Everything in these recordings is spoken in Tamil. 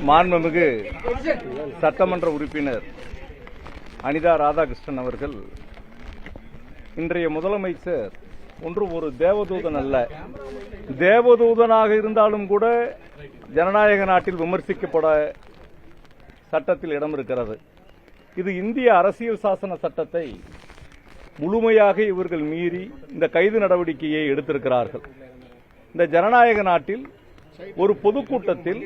மாண்புமிகு சட்டமன்ற உறுப்பினர் அனிதா ராதாகிருஷ்ணன் அவர்கள் இன்றைய முதலமைச்சர் ஒரு தேவதூதன் அல்ல, தேவதூதனாக இருந்தாலும் கூட ஜனநாயக நாட்டில் விமர்சிக்கப்பட சட்டத்தில் இடம் இருக்கிறது. இது இந்திய அரசியல் சாசன சட்டத்தை முழுமையாக இவர்கள் மீறி இந்த கைது நடவடிக்கையை எடுத்திருக்கிறார்கள். இந்த ஜனநாயக நாட்டில் ஒரு பொதுக்கூட்டத்தில்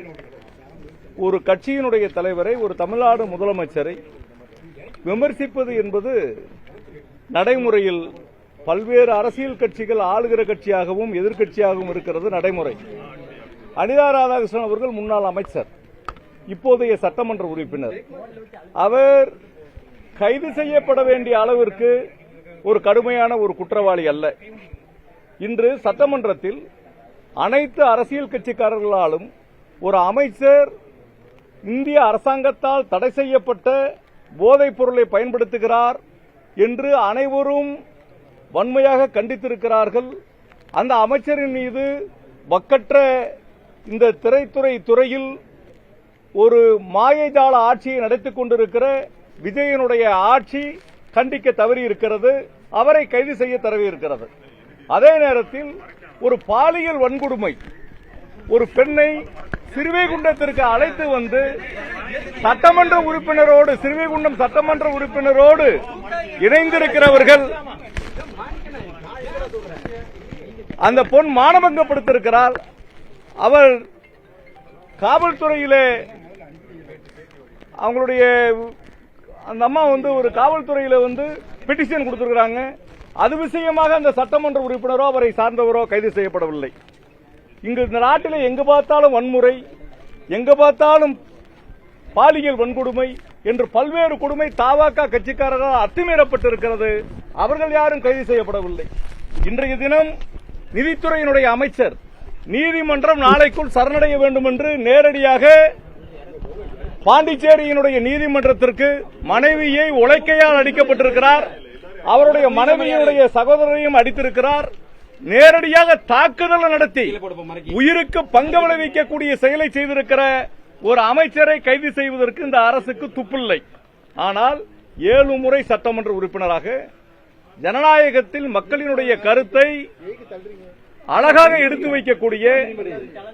ஒரு கட்சியினுடைய தலைவரை, ஒரு தமிழ்நாடு முதலமைச்சரை விமர்சிப்பது என்பது நடைமுறையில் பல்வேறு அரசியல் கட்சிகள் ஆளுகிற கட்சியாகவும் எதிர்க்கட்சியாகவும் இருக்கிறது நடைமுறை. அனிதா ராதாகிருஷ்ணன் அவர்கள் முன்னாள் அமைச்சர், இப்போதைய சட்டமன்ற உறுப்பினர். அவர் கைது செய்யப்பட வேண்டிய அளவிற்கு ஒரு கடுமையான ஒரு குற்றவாளி அல்ல. இன்று சட்டமன்றத்தில் அனைத்து அரசியல் கட்சிக்காரர்களாலும் ஒரு அமைச்சர் இந்திய அரசாங்கத்தால் தடை செய்யப்பட்ட போதைப் பொருளை பயன்படுத்துகிறார் என்று அனைவரும் வன்மையாக கண்டித்திருக்கிறார்கள். அந்த அமைச்சரின் மீது வக்கற்ற இந்த துறையில் ஒரு மாயஜால ஆட்சியை நடத்திக் கொண்டிருக்கிற விஜயனுடைய ஆட்சி கண்டிக்க தவறி இருக்கிறது, அவரை கைது செய்ய தவறி இருக்கிறது. அதே நேரத்தில் ஒரு பாலியல் வன்கொடுமை, ஒரு பெண்ணை சிறுவைகுண்டத்திற்கு அழைத்து வந்து சட்டமன்ற உறுப்பினரோடு, சிறுவைகுண்டம் சட்டமன்ற உறுப்பினரோடு இணைந்திருக்கிறவர்கள், அந்த பொன் மானபங்கப்படுத்திருக்கிறார். அவர் காவல்துறையிலே அவங்களுடைய அந்த அம்மா ஒரு காவல்துறையில பெட்டிஷன் கொடுத்திருக்கிறாங்க. அது விஷயமாக அந்த சட்டமன்ற உறுப்பினரோ அவரை சார்ந்தவரோ கைது செய்யப்படவில்லை. இங்கு இந்த நாட்டில் எங்கு பார்த்தாலும் வன்முறை, எங்கு பார்த்தாலும் பாலியல் வன்கொடுமை என்று பல்வேறு கொடுமை தமாக கட்சிக்காரர்களால் அத்துமீறப்பட்டிருக்கிறது. அவர்கள் யாரும் கைது செய்யப்படவில்லை. இன்றைய தினம் நிதித்துறையினுடைய அமைச்சர் நீதிமன்றம் நாளைக்குள் சரணடைய வேண்டும் என்று நேரடியாக பாண்டிச்சேரியினுடைய நீதிமன்றத்திற்கு மனைவியை உலக்கையால் அடிக்கப்பட்டிருக்கிறார். அவருடைய மனைவியினுடைய சகோதரரையும் அடித்திருக்கிறார். நேரடியாக தாக்குதல் நடத்தி உயிருக்கு பங்கு விளைவிக்கக்கூடிய செயலை செய்திருக்கிற ஒரு அமைச்சரை கைது செய்வதற்கு இந்த அரசுக்கு துப்பில்லை. ஆனால் 7 முறை சட்டமன்ற உறுப்பினராக ஜனநாயகத்தில் மக்களினுடைய கருத்தை அழகாக எடுத்து வைக்கக்கூடிய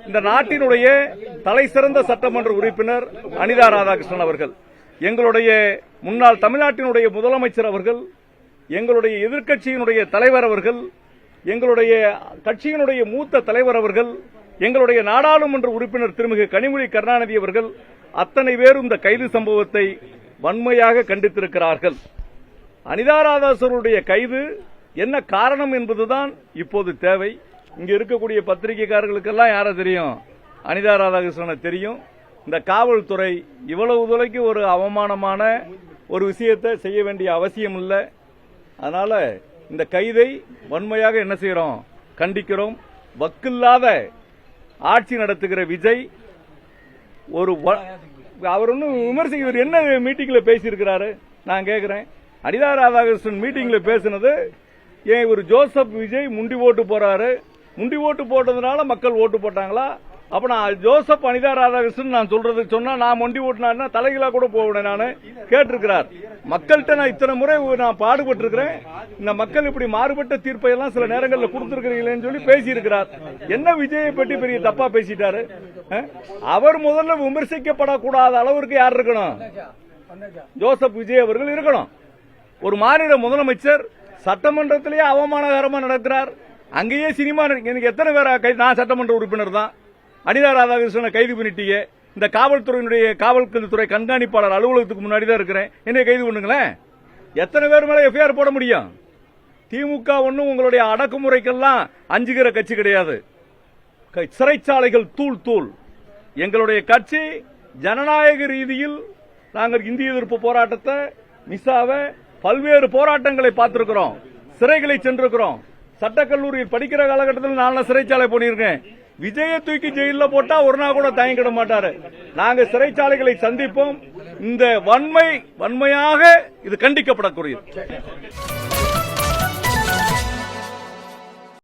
இந்த நாட்டினுடைய தலைசிறந்த சட்டமன்ற உறுப்பினர் அனிதா ராதாகிருஷ்ணன் அவர்கள், எங்களுடைய முன்னாள் தமிழ்நாட்டினுடைய முதலமைச்சர் அவர்கள், எங்களுடைய எதிர்க்கட்சியினுடைய தலைவர் அவர்கள், எங்களுடைய கட்சியினுடைய மூத்த தலைவர் அவர்கள், எங்களுடைய நாடாளுமன்ற உறுப்பினர் திருமிகு கனிமொழி கருணாநிதி அவர்கள் அத்தனை பேரும் இந்த கைது சம்பவத்தை வன்மையாக கண்டித்திருக்கிறார்கள். அனிதா ராதாகிருஷ்ணனுடைய கைது என்ன காரணம் என்பதுதான் இப்போது தேவை. இங்க இருக்கக்கூடிய பத்திரிகைக்காரர்களுக்கெல்லாம் யார தெரியும்? அனிதா ராதாகிருஷ்ணனை தெரியும். இந்த காவல்துறை இவ்வளவு தொலைக்கு ஒரு அவமானமான ஒரு விஷயத்தை செய்ய வேண்டிய அவசியம் இல்லை. அதனால இந்த கைதை வன்மையாக என்ன செய்யறோம்? கண்டிக்கிறோம். வக்கில்லாத ஆட்சி நடத்துகிற விஜய் அவர் ஒன்னும் விமர்சிக்க என்ன மீட்டிங்ல பேசியிருக்கிறாரு? நான் கேட்கிறேன், அனிதா ராதாகிருஷ்ணன் மீட்டிங்ல பேசினது ஏன் ஒரு ஜோசப் விஜய் முண்டி ஓட்டு போறாரு, முண்டி ஓட்டு போட்டதுனால மக்கள் ஓட்டு போட்டாங்களா? அப்ப நான் ஜோசப் அனிதா ராதாகிருஷ்ணன் நான் சொல்றது சொன்னா நான் மொண்டி ஓட்டினா தலைகளா கூட போவேன். நான் கேட்டிருக்கிறார் மக்கள்கிட்ட, நான் இத்தனை முறை நான் பாடுபட்டு இருக்கிறேன், இந்த மக்கள் இப்படி மாறுபட்ட தீர்ப்பை எல்லாம் சில நேரங்களில் கொடுத்திருக்கிறீங்களேன்னு சொல்லி பேசியிருக்கிறார். என்ன விஜயை பற்றி பெரிய தப்பா பேசிட்டாரு? அவர் முதல்ல விமர்சிக்கப்படக்கூடாத அளவிற்கு யார் இருக்கணும்? ஜோசப் விஜய் அவர்கள் இருக்கணும். ஒரு மாநில முதலமைச்சர் சட்டமன்றத்திலேயே அவமானகரமா நடக்கிறார். அங்கேயே சினிமா. எனக்கு எத்தனை பேர் கைது? நான் சட்டமன்ற உறுப்பினர் தான். அனிதா ராதாகிருஷ்ணனை கைது பண்ணிட்டீங்க. இந்த காவல்துறை கண்காணிப்பாளர் அலுவலகத்துக்கு முன்னாடி தான் இருக்கிறேன், என்னை கைது பண்ணுங்களேன். எத்தனை பேர் மேல எஃப்ஐஆர் போட முடியும்? திமுக ஒன்னும் உங்களுடைய அடக்குமுறைக்கெல்லாம் அஞ்சுகிற கட்சி கிடையாது. சிறைச்சாலைகள் தூள் தூள். எங்களுடைய கட்சி ஜனநாயக ரீதியில் நாங்கள் இந்திய எதிர்ப்பு போராட்டத்தை, மிசாவை, பல்வேறு போராட்டங்களை பார்த்திருக்கிறோம். சிறைகளை சென்றிருக்கிறோம். சட்டக்கல்லூரியில் படிக்கிற காலகட்டத்தில் நான் சிறைச்சாலை போனிருக்கேன். விஜயை தூக்கி ஜெயில போட்டா ஒரு நாள் கூட தயங்கிட மாட்டாரு. நாங்க சிறைச்சாலைகளை சந்திப்போம். இந்த வன்மையாக இது கண்டிக்கப்படக்கூடியது.